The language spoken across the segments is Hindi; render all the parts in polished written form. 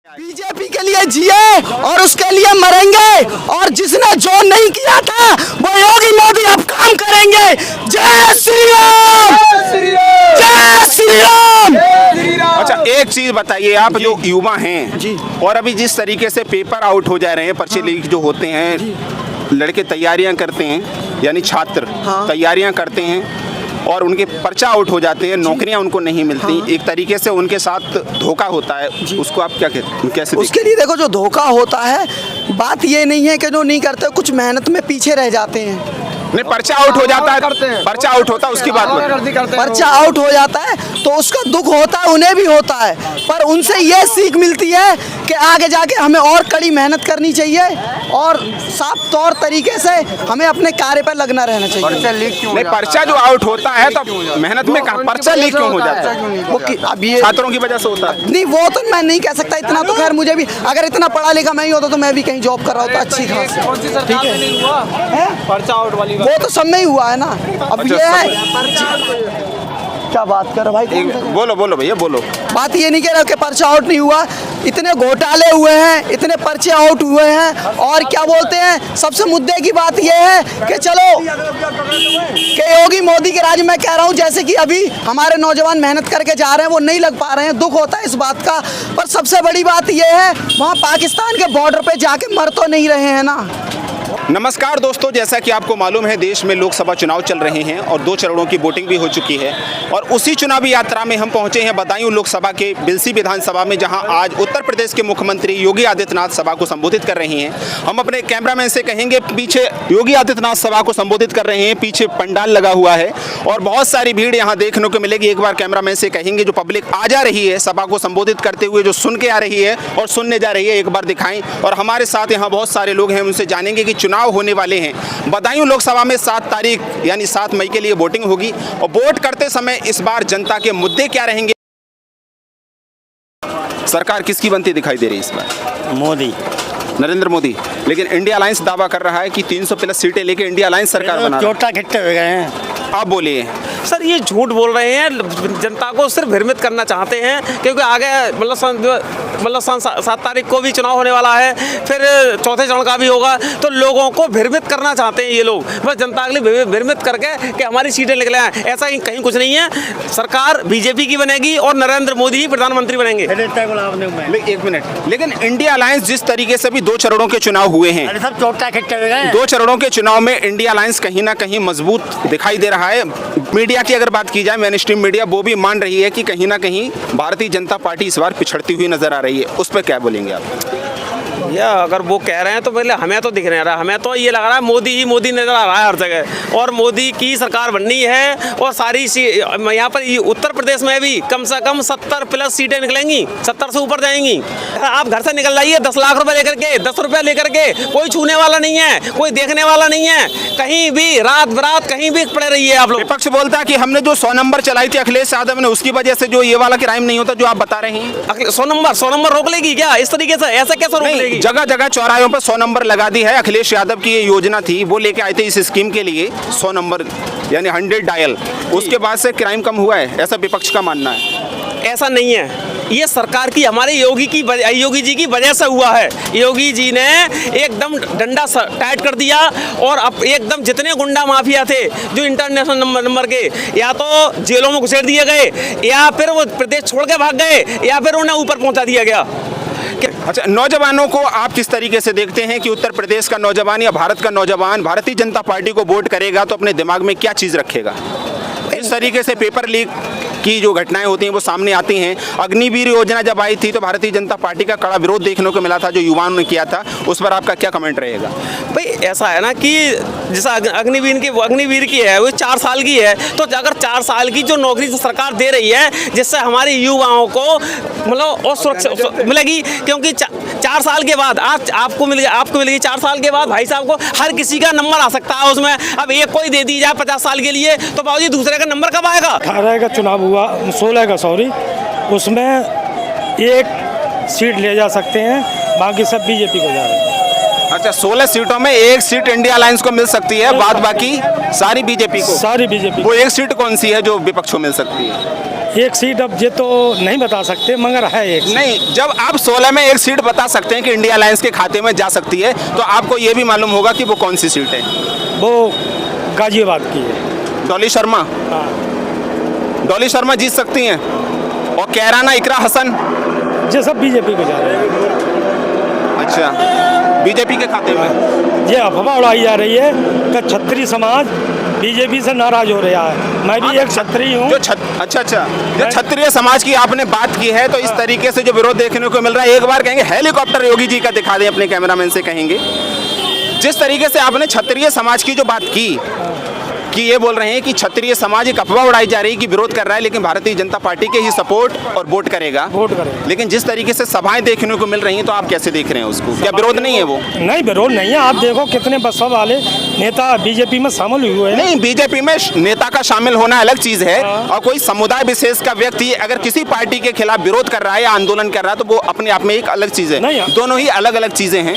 बीजेपी के लिए जिए और उसके लिए मरेंगे, और जिसने जो नहीं किया था वो योगी मोदी अब काम करेंगे। जय श्री राम, जय श्री राम। अच्छा, एक चीज बताइए, आप जो युवा हैं जी, और अभी जिस तरीके से पेपर आउट हो जा रहे हैं, पर्चे लीक जो होते हैं, लड़के तैयारियां करते हैं, यानी छात्र तैयारियां करते हैं और उनके पर्चा आउट हो जाते हैं, नौकरियां उनको नहीं मिलती, एक तरीके से उनके साथ धोखा होता है, उसको आप क्या कहते हैं, कैसे उसके लिए देखो, जो धोखा होता है, बात ये नहीं है कि जो नहीं करते कुछ मेहनत में पीछे रह जाते हैं। नहीं, पर्चा आउट हो जाता है, पर्चा आउट होता है, उसकी बात पर्चा आउट हो जाता है तो उसका दुख होता है, उन्हें भी होता है, पर उनसे ये सीख मिलती है कि आगे जाके हमें और कड़ी मेहनत करनी चाहिए और साफ तौर तरीके से हमें अपने कार्य पर लगना रहना चाहिए। नहीं, पर्चा जो आउट होता है तो मेहनत में पर्चा लीक क्यों हो जाता है? वो अब ये छात्रों की वजह से होता है। नहीं, वो तो मैं नहीं कह सकता इतना, तो खैर मुझे भी, अगर इतना पढ़ा लिखा मैं ही होता तो मैं भी कहीं जॉब कर रहा होता अच्छी खास, ठीक है। पर्चा आउट वाली वो तो सब में ही हुआ है ना। अब अच्छा, ये है, क्या बात कर भाई, बोलो बोलो भैया बोलो। बात ये नहीं कह रहा कि पर्चा आउट नहीं हुआ, इतने घोटाले हुए हैं, इतने पर्चे आउट हुए हैं, और क्या बोलते हैं, सबसे मुद्दे की बात ये है कि चलो कि योगी मोदी के राज में कह रहा हूँ, जैसे कि अभी हमारे नौजवान मेहनत करके जा रहे हैं, वो नहीं लग पा रहे हैं, दुख होता है इस बात का। पर सबसे बड़ी बात ये है, वहाँ पाकिस्तान के बॉर्डर पे जाके मर तो नहीं रहे हैं ना। नमस्कार दोस्तों, जैसा कि आपको मालूम है, देश में लोकसभा चुनाव चल रहे हैं और 2 चरणों की वोटिंग भी हो चुकी है, और उसी चुनावी यात्रा में हम पहुंचे हैं बदायूं लोकसभा के बिलसी विधानसभा में, जहां आज उत्तर प्रदेश के मुख्यमंत्री योगी आदित्यनाथ सभा को संबोधित कर रही हैं। हम अपने कैमरामैन से कहेंगे, पीछे योगी आदित्यनाथ सभा को संबोधित कर रहे हैं, पीछे पंडाल लगा हुआ है और बहुत सारी भीड़ यहाँ देखने को मिलेगी। एक बार कैमरामैन से कहेंगे, जो पब्लिक आ जा रही है सभा को संबोधित करते हुए, जो सुन के आ रही है और सुनने जा रही है, एक बार दिखाएं। और हमारे साथ यहाँ बहुत सारे लोग हैं, उनसे जानेंगे कि चुनाव होने वाले हैं। बदायूं लोकसभा में 7 तारीख यानी 7 मई के लिए वोटिंग होगी, और वोट करते समय इस बार जनता के मुद्दे क्या रहेंगे, सरकार किसकी बनती दिखाई दे रही है इस बार? मोदी, नरेंद्र मोदी। लेकिन इंडिया अलायंस दावा कर रहा है कि 300 प्लस सीटें लेके इंडिया अलायंस सरकार बना रहा है। चोटा घिट्टे हो गए हैं। आप बोलिए सर, ये झूठ बोल रहे हैं, जनता को सिर्फ भ्रमित करना चाहते हैं, क्योंकि आगे मतलब 7 तारीख को भी चुनाव होने वाला है, फिर चौथे चरण का भी होगा, तो लोगों को भ्रमित करना चाहते हैं ये लोग, बस जनता के लिए भ्रमित करके कि हमारी सीटें निकले हैं। ऐसा कहीं कुछ नहीं है, सरकार बीजेपी की बनेगी और नरेंद्र मोदी ही प्रधानमंत्री बनेंगे। एक मिनट, लेकिन इंडिया अलायंस जिस तरीके से भी 2 चरणों के चुनाव हुए हैं, सब चोटा घिट्टे हो गए। 2 चरणों के चुनाव में इंडिया अलायंस कहीं ना कहीं मजबूत दिखाई दे रहा है। मीडिया की अगर बात की जाए, मेन स्ट्रीम मीडिया, वो भी मान रही है कि कहीं ना कहीं भारतीय जनता पार्टी इस बार पिछड़ती हुई नजर आ रही है। उस पर क्या बोलेंगे आप? या अगर वो कह रहे हैं तो पहले हमें तो दिख नहीं रहा, हमें तो ये लग रहा है मोदी ही मोदी नजर आ रहा है हर जगह, और मोदी की सरकार बननी है। और सारी यहाँ पर उत्तर प्रदेश में भी कम से कम 70 प्लस सीटें निकलेंगी, 70 से ऊपर जाएंगी। आप घर से निकल जाइए 10 लाख रुपए लेकर के, 10 रुपए लेकर के, कोई छूने वाला नहीं है, कोई देखने वाला नहीं है, कहीं भी रात बरात कहीं भी पड़े रहिए आप लोग। विपक्ष बोलता है कि हमने जो 100 नंबर चलाई थी अखिलेश यादव ने, उसकी वजह से जो ये वाला क्राइम नहीं होता जो आप बता रहे हैं। 100 नंबर रोक लेगी क्या इस तरीके से? ऐसा कैसे रोक लेगी? जगह जगह चौराहों पर 100 नंबर लगा दी है। अखिलेश यादव की ये योजना थी, वो लेके आए थे इस स्कीम के लिए 100 नंबर यानी 100 डायल, उसके बाद से क्राइम कम हुआ है, ऐसा विपक्ष का मानना है। ऐसा नहीं है, ये सरकार की, हमारे योगी जी की वजह से हुआ है। योगी जी ने एकदम डंडा टाइट कर दिया, और अब एकदम जितने गुंडा माफिया थे जो इंटरनेशनल नंबर के, या तो जेलों में घुसेड़ दिए गए, या फिर वो प्रदेश छोड़ के भाग गए, या फिर उन्हें ऊपर पहुंचा दिया गया। अच्छा, नौजवानों को आप किस तरीके से देखते हैं कि उत्तर प्रदेश का नौजवान या भारत का नौजवान भारतीय जनता पार्टी को वोट करेगा तो अपने दिमाग में क्या चीज़ रखेगा? इस तरीके से पेपर लीक की जो घटनाएं होती हैं वो सामने आती हैं। अग्निवीर योजना जब आई थी तो भारतीय जनता पार्टी का कड़ा विरोध देखने को मिला था, जो युवाओं ने किया था, उस पर आपका क्या कमेंट रहेगा? भाई ऐसा है ना कि जैसा अग्निवीर की है वो 4 साल की है, तो अगर 4 साल की जो नौकरी सरकार दे रही है, जिससे हमारे युवाओं को मतलब और सुरक्षा मिलेगी, क्योंकि 4 साल के बाद आज आपको मिलेगी 4 साल के बाद भाई साहब को हर किसी का नंबर आ सकता है उसमें। अब एक कोई दे दी जाए 50 साल के लिए, तो बाबूजी दूसरे का नंबर कब आएगा? 18 का चुनाव हुआ, 16 का सॉरी, उसमें 1 सीट ले जा सकते हैं, बाकी सब बीजेपी को जा रहे हैं। अच्छा, 16 सीटों में 1 सीट इंडिया अलायंस को मिल सकती है, बाद बाकी सारी बीजेपी को। सारी बीजेपी। वो 1 सीट कौन सी है जो विपक्ष को मिल सकती है? एक सीट अब ये तो नहीं बता सकते, मगर है एक सीट। नहीं, जब आप 16 में एक सीट बता सकते हैं कि इंडिया अलायंस के खाते में जा सकती है, तो आपको ये भी मालूम होगा कि वो कौन सी सीट है। वो गाजियाबाद की है। डॉली शर्मा, हाँ, डॉली शर्मा जीत सकती हैं, और कैराना इकरा हसन। ये सब बीजेपी को जा रहे हैं। अच्छा, बीजेपी के खाते में। ये अफवाह उड़ाई जा रही है कि क्षत्रिय समाज बीजेपी से नाराज हो रहा है। मैं भी एक क्षत्रिय हूँ। अच्छा, जो क्षत्रिय समाज की आपने बात की है, तो इस तरीके से जो विरोध देखने को मिल रहा है, एक बार कहेंगे हेलीकॉप्टर योगी जी का दिखा दें, अपने कैमरामैन से कहेंगे। जिस तरीके से आपने क्षत्रिय समाज की जो बात की कि ये बोल रहे हैं कि क्षत्रिय समाज एक अफवाह उड़ाई जा रही है कि विरोध कर रहा है, लेकिन भारतीय जनता पार्टी के ही सपोर्ट और वोट करेगा। लेकिन जिस तरीके से सभाएं देखने को मिल रही हैं, तो आप कैसे देख रहे हैं उसको? क्या विरोध नहीं है वो? नहीं, विरोध नहीं है। आप देखो कितने बसपा वाले नेता बीजेपी में शामिल हुए हैं। नहीं, बीजेपी में नेता का शामिल होना अलग चीज है, और कोई समुदाय विशेष का व्यक्ति अगर किसी पार्टी के खिलाफ विरोध कर रहा है या आंदोलन कर रहा है, तो वो अपने आप में एक अलग चीज है। दोनों ही अलग अलग चीजें हैं।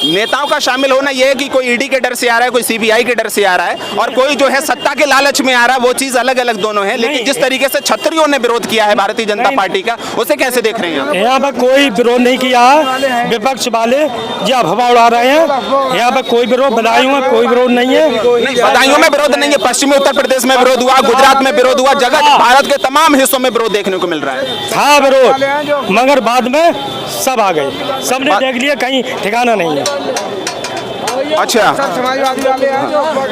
नेताओं का शामिल होना यह है कि कोई ईडी के डर से आ रहा है, कोई सीबीआई के डर से आ रहा है, और कोई जो है सत्ता के लालच में आ रहा है, वो चीज अलग अलग दोनों है। लेकिन जिस तरीके से क्षत्रियों ने विरोध किया है भारतीय जनता पार्टी का, उसे कैसे देख रहे हैं आप? यहाँ पर कोई विरोध नहीं किया है। विपक्ष वाले जो अफवाह उड़ा रहे हैं, यहाँ पर कोई विरोध, बदायूं में कोई विरोध नहीं है। बदायूं में विरोध नहीं है, पश्चिमी उत्तर प्रदेश में विरोध हुआ, गुजरात में विरोध हुआ, जगह भारत के तमाम हिस्सों में विरोध देखने को मिल रहा है। था विरोध, मगर बाद में सब आ गए, सबने देख लिया, कहीं ठिकाना नहीं है। अच्छा,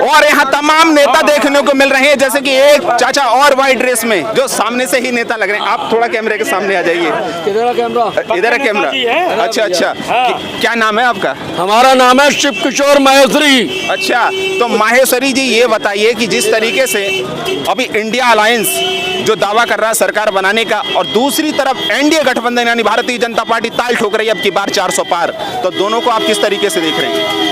और यहाँ तमाम नेता देखने को मिल रहे हैं, जैसे कि एक चाचा और व्हाइट ड्रेस में जो सामने से ही नेता लग रहे हैं। आप थोड़ा कैमरे के सामने आ जाइए। इधर है कैमरा। अच्छा, क्या नाम है आपका? हमारा नाम है शिव किशोर माहेश्वरी। अच्छा, तो माहेश्वरी जी ये बताइए कि जिस तरीके से अभी इंडिया अलायंस जो दावा कर रहा है सरकार बनाने का, और दूसरी तरफ एनडीए गठबंधन यानी भारतीय जनता पार्टी ताल ठोक रही है अब की बार 400 पार, तो दोनों को आप किस तरीके से देख रहे हैं?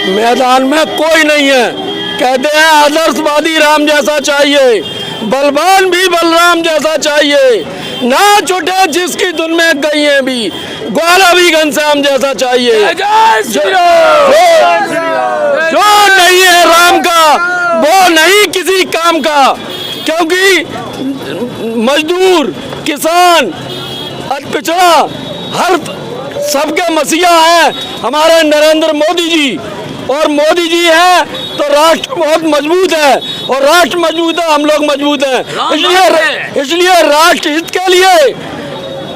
मैदान में कोई नहीं है। कहते हैं आदर्शवादी राम जैसा चाहिए, बलवान भी बलराम जैसा चाहिए, ना छूटे जिसकी धुन में गई है भी, ग्वाला भी घनश्याम जैसा चाहिए। जो नहीं है राम का वो नहीं किसी काम का, क्योंकि मजदूर, किसान, पिछड़ा, हर सबके मसीहा है हमारे नरेंद्र मोदी जी। और मोदी जी है तो राष्ट्र बहुत मजबूत है, और राष्ट्र मजबूत है, हम लोग मजबूत हैं। इसलिए राष्ट्र हित के लिए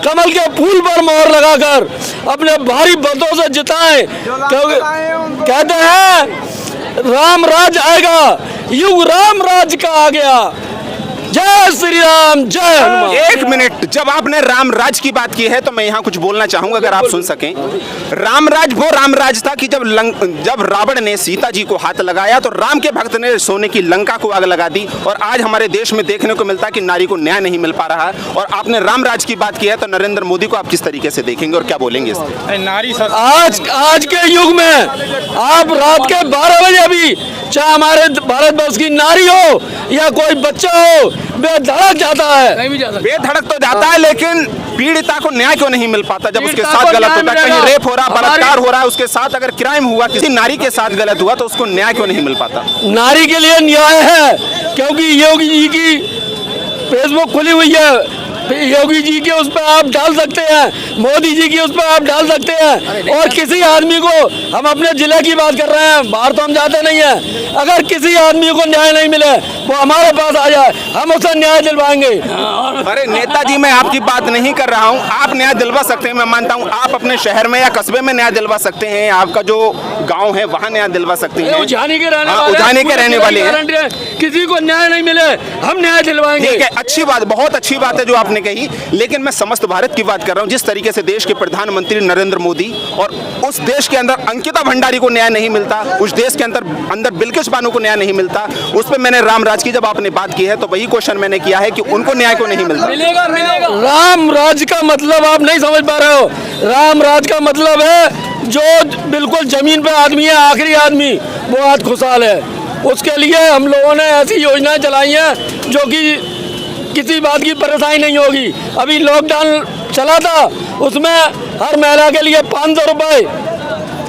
कमल के फूल पर मोहर लगाकर अपने भारी मतों से जिताएं, क्योंकि कहते हैं राम राज आएगा, युग राम राज का आ गया। जय श्री राम, जय हनुमान। एक मिनट, जब आपने राम राज की बात की है तो मैं यहाँ कुछ बोलना चाहूंगा, अगर आप सुन सकें। राम राज वो राम राज था कि जब रावण ने सीता जी को हाथ लगाया तो राम के भक्त ने सोने की लंका को आग लगा दी, और आज हमारे देश में देखने को मिलता है कि नारी को न्याय नहीं मिल पा रहा है। और आपने राम राज की बात की है, तो नरेंद्र मोदी को आप किस तरीके से देखेंगे और क्या बोलेंगे? आज के युग में आप रात के 12 बजे भी, चाहे हमारे भारतवर्ष की नारी हो या कोई बच्चा हो, बेधड़क जाता है। बेधड़क तो जाता है, लेकिन पीड़िता को न्याय क्यों नहीं मिल पाता? जब उसके साथ गलत होता है, कहीं रेप हो रहा, बलात्कार हो रहा है, उसके साथ अगर क्राइम हुआ, किसी नारी के साथ गलत हुआ, तो उसको न्याय क्यों नहीं मिल पाता? नारी के लिए न्याय है, क्योंकि योगी जी की फेसबुक खुली हुई है, योगी जी के उस पर आप डाल सकते हैं, मोदी जी की उस पर आप डाल सकते हैं। और किसी आदमी को, हम अपने जिले की बात कर रहे हैं, बाहर तो हम जाते नहीं हैं, अगर किसी आदमी को न्याय नहीं मिले वो हमारे पास आ जाए, हम उसे न्याय दिलवाएंगे। अरे नेताजी, मैं आपकी बात नहीं कर रहा हूँ, आप न्याय दिलवा सकते हैं, मैं मानता हूँ। आप अपने शहर में या कस्बे में न्याय दिलवा सकते हैं, आपका जो गाँव है वहाँ न्याय दिलवा सकते हैं। उजानी के रहने वाले हैं, किसी को न्याय नहीं मिले हम न्याय दिलवाएंगे। ठीक है, अच्छी बात, बहुत अच्छी बात है जो आपने कही, लेकिन मैं समस्त भारत की बात कर रहा हूं। जिस तरीके से देश के प्रधानमंत्री नरेंद्र मोदी और उस देश के अंदर अंकिता भंडारी को न्याय नहीं मिलता, उस देश के अंदर बिल्किस बानो को न्याय नहीं मिलता, उस पर मैंने राम राज की जब आपने बात की है तो वही क्वेश्चन मैंने किया है कि उनको न्याय को नहीं मिलता। मिलेगा। राम राज का मतलब आप नहीं समझ पा रहे हो। राम राज का मतलब है जो बिल्कुल जमीन पे आदमी है, आखिरी आदमी, वो आज खुशहाल है। उसके लिए हम लोगों ने ऐसी योजनाएं चलाई हैं जो कि किसी बात की परेशानी नहीं होगी। अभी लॉकडाउन चला था, उसमें हर महिला के लिए 500 रुपए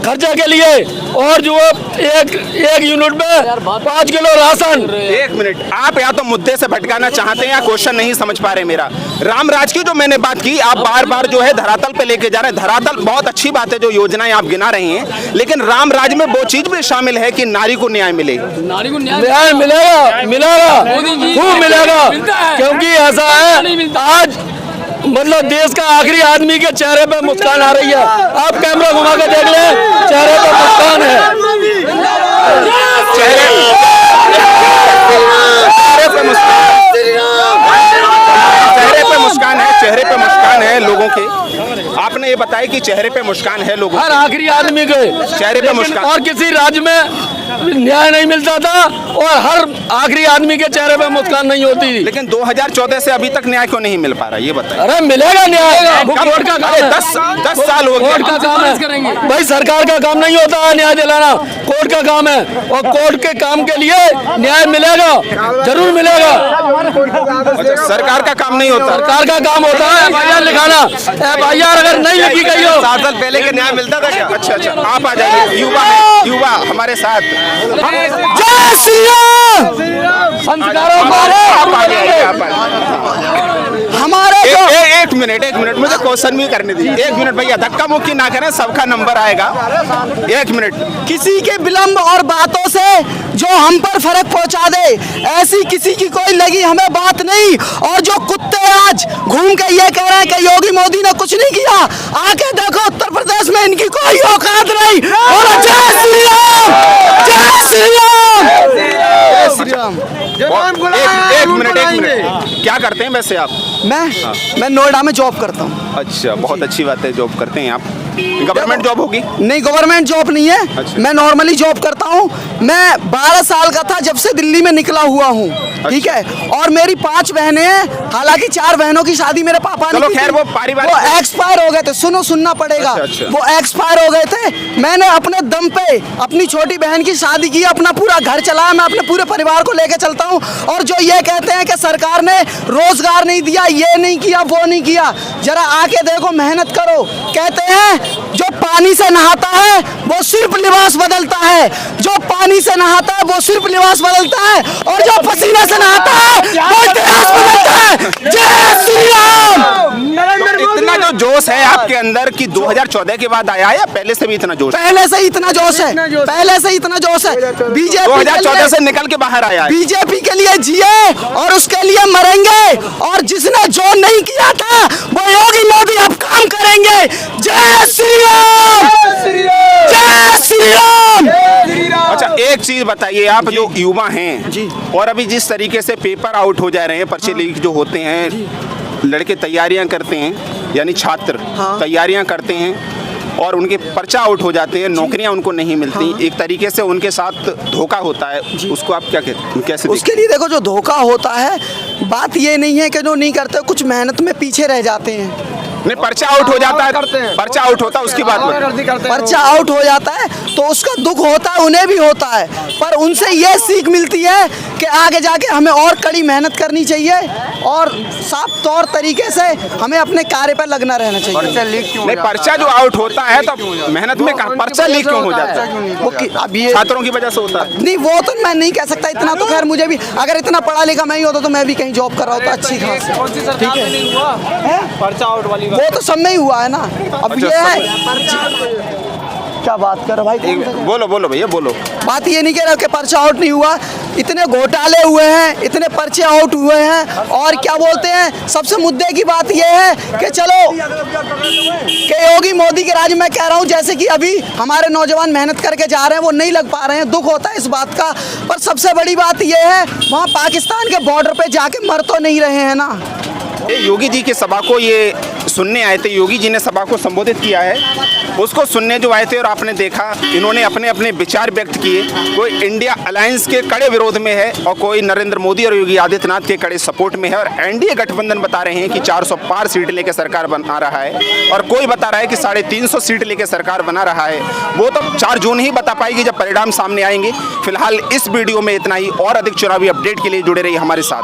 खर्चा के लिए और जो एक यूनिट में 5 किलो राशन। एक मिनट, आप या तो मुद्दे से भटकाना चाहते हैं या क्वेश्चन नहीं समझ पा रहे मेरा। रामराज की जो मैंने बात की, आप बार बार जो है धरातल पे लेके जा रहे हैं। धरातल बहुत अच्छी बात है, जो योजनाएं आप गिना रहे हैं, लेकिन रामराज में वो चीज भी शामिल है कि नारी को न्याय मिले। न्याय मिलेगा खूब मिलेगा, क्योंकि ऐसा है आज मतलब देश का आखिरी आदमी के चेहरे पे मुस्कान आ रही है। आप कैमरा घुमा के देख ले, चेहरे पे मुस्कान है। चेहरे पे मुस्कान है लोगों के। आपने ये बताया कि चेहरे पे मुस्कान है लोगों हर आखिरी आदमी के चेहरे पे मुस्कान। और किसी राज्य में न्याय नहीं मिलता था और हर आखिरी आदमी के चेहरे पे मुस्कान नहीं होती। लेकिन 2014 से अभी तक न्याय क्यों नहीं मिल पा रहा, ये बताइए। अरे मिलेगा न्याय, वो कोर्ट का काम है। 10 साल हो गए, कोर्ट का काम है भाई, सरकार का काम नहीं होता है न्याय दिलाना, कोर्ट का काम है। और कोर्ट के काम के लिए न्याय मिलेगा, जरूर मिलेगा। अच्छा, सरकार का काम नहीं होता? सरकार का काम होता है FIR लिखाना। FIR अगर नहीं लिखी गई हो, 7 साल पहले के न्याय मिलता था क्या? अच्छा, आप आ जाइए, युवा हमारे साथ। जय श्री राम। संस्कारों आप आ जाइए, आप आ हमारे एक मिनट मुझे क्वेश्चन भी करने दीजिए। 1 मिनट भैया, धक्का मुक्की ना करें, सबका नंबर आएगा। 1 मिनट। किसी के विलंब और बातों से जो हम पर फर्क पहुंचा दे, ऐसी किसी की कोई लगी हमें बात नहीं। और जो कुत्ते आज घूम के ये कह रहे हैं कि योगी मोदी ने कुछ नहीं किया, आके देखो उत्तर प्रदेश में इनकी कोई औकात नहीं। और जय श्री राम, जय श्री राम, जय श्री राम। एक मिनट, क्या करते हैं वैसे आप? मैं नोएडा में जॉब करता हूँ। अच्छा, बहुत अच्छी बात है, जॉब करते हैं आप। गवर्नमेंट जॉब होगी? नहीं, गवर्नमेंट जॉब नहीं है। अच्छा। मैं नॉर्मली जॉब करता हूँ। मैं 12 साल का था जब से दिल्ली में निकला हुआ हूँ। ठीक है, और मेरी 5 बहनें हैं। हालांकि 4 बहनों की शादी मेरे पापा ने चलो की खैर, थी। वो पारिवारिक, वो एक्सपायर हो गए थे। सुनना पड़ेगा। अच्छा। वो एक्सपायर हो गए थे। मैंने अपने दम पे अपनी छोटी बहन की शादी की, अपना पूरा घर चलाया। मैं अपने पूरे परिवार को लेके चलता हूँ। और जो ये कहते हैं कि सरकार ने रोजगार नहीं दिया, ये नहीं किया, वो नहीं किया, जरा आके देखो, मेहनत करो। कहते हैं जो पानी से नहाता है वो सिर्फ लिबास बदलता है, जो पानी से नहाता है वो सिर्फ लिबास बदलता है, और जो पसीने से नहाता है वो इतिहास बदलता है। जय श्री राम। तो इतना जो जोश है आपके अंदर कि 2014 के बाद आया या पहले से भी इतना जोश? पहले से इतना जोश है, पहले से इतना जोश है। बीजेपी 2014 से निकल के बाहर आया है। बीजेपी के लिए जिए और उसके लिए मरेंगे। और जिसने जो नहीं किया था वो योगी मोदी अब काम करेंगे। जय श्री राम, जय श्री राम। अच्छा, एक चीज बताइए, आप जो युवा हैं जी, और अभी जिस तरीके से पेपर आउट हो जा रहे हैं, पर्चे लीक जो होते हैं, लड़के तैयारियां करते हैं, यानी छात्र तैयारियां करते हैं और उनके पर्चा आउट हो जाते हैं, नौकरियां उनको नहीं मिलती, एक तरीके से उनके साथ धोखा होता है, उसको आप क्या कहते, कैसे? उसके लिए देखो, जो धोखा होता है, बात ये नहीं है कि जो नहीं करते, कुछ मेहनत में पीछे रह जाते हैं। नहीं, पर्चा आउट हो जाता है, पर्चा आउट होता है, उसकी बात पर्चा आउट हो जाता है तो उसका दुख होता है, उन्हें भी होता है, पर उनसे ये सीख मिलती है कि आगे जाके हमें और कड़ी मेहनत करनी चाहिए और साफ तौर तरीके से हमें अपने कार्य पर लगना रहना चाहिए। नहीं, पर्चा जो आउट होता है तो मेहनत में पर्चा लीक क्यों हो जाता है? वो अब ये छात्रों की वजह से होता है। नहीं, वो तो मैं नहीं कह सकता इतना। तो खैर, मुझे भी अगर इतना पढ़ा लिखा मैं ही होता तो मैं भी कहीं जॉब कर रहा होता अच्छी खास। ठीक है, पर्चा आउट वाली वो तो सब में ही हुआ है ना। अब अच्छा, ये है, क्या बात कर भाई? बोलो भैया, बोलो। बात ये नहीं कह रहा कि पर्चा आउट नहीं हुआ। इतने घोटाले हुए हैं, इतने पर्चे आउट हुए हैं, और क्या बोलते हैं, सबसे मुद्दे की बात ये है कि चलो कि योगी मोदी के राज्य में कह रहा हूँ, जैसे कि अभी हमारे नौजवान मेहनत करके जा रहे हैं, वो नहीं लग पा रहे हैं, दुख होता है इस बात का। पर सबसे बड़ी बात ये है, वहाँ पाकिस्तान के बॉर्डर पे जाके मर तो नहीं रहे हैं ना। योगी जी के सभा को ये सुनने आए थे, योगी जी ने सभा को संबोधित किया है, उसको सुनने जो आए थे और आपने देखा इन्होंने अपने अपने विचार व्यक्त किए। कोई इंडिया अलायंस के कड़े विरोध में है और कोई नरेंद्र मोदी और योगी आदित्यनाथ के कड़े सपोर्ट में है, और एनडीए गठबंधन बता रहे हैं कि 400 पार सीट लेकर सरकार बना रहा है, और कोई बता रहा है कि 350 सीट लेकर सरकार बना रहा है। वो तो 4 जून ही बता पाएगी जब परिणाम सामने आएंगे। फिलहाल इस वीडियो में इतना ही, और अधिक चुनावी अपडेट के लिए जुड़े रहिए हमारे साथ।